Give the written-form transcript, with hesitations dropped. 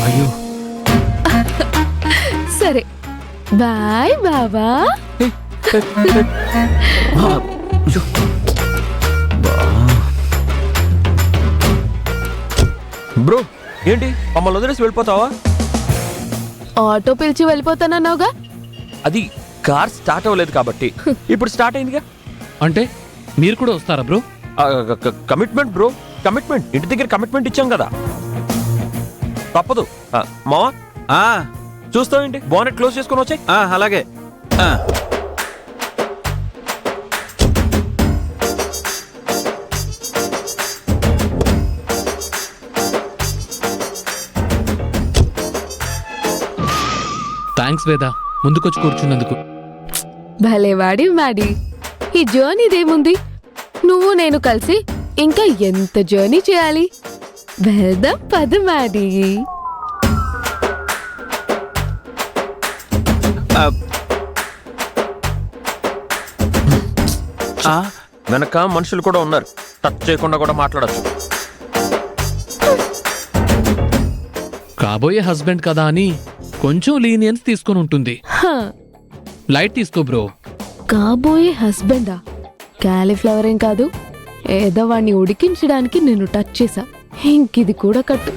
అయ్యో సరే బాయ్ బాబా. బ్రో ఏంటి మమ్మల్ని వదిలేసి వెళ్ళిపోతావా? ఆటో పిలిచి వెళ్ళిపోతానన్నావుగా. అది కార్ స్టార్ట్ అవ్వలేదు కాబట్టి. ఇప్పుడు స్టార్ట్ అయిందిగా. అంటే మీరు కూడా వస్తారా బ్రో? Commitment bro, commitment. ఇంటి దగ్గర కమిట్మెంట్ ఇచ్చాం కదా, తప్పదు. మావా చూస్తావేంటి? బోనెట్ క్లోజ్ చేసుకొని వచ్చాయి. అలాగే. థ్యాంక్స్ వేద, ముందుకొచ్చి కూర్చున్నందుకు. భలేవాడి మాడి. ఈ జర్నీదేముంది, నువ్వు నేను కలిసి ఇంకా ఎంత జర్నీ చేయాలి. వెళ్దాం పద మాడి. వెనక మనుషులు కూడా ఉన్నారు, టచ్ చేయకుండా కూడా మాట్లాడచ్చు. కాబోయే హస్బెండ్ కదా అని కొంచెం లీనియన్స్ తీసుకొని ఉంటుంది. లైట్ తీసుకో బ్రో. కాబోయే హస్బెండా? క్యాలీఫ్లవర్ ఏం కాదు, ఏదో వాణ్ణి ఉడికించడానికి నేను టచ్ చేశా. ఇంకిది కూడా కట్టు.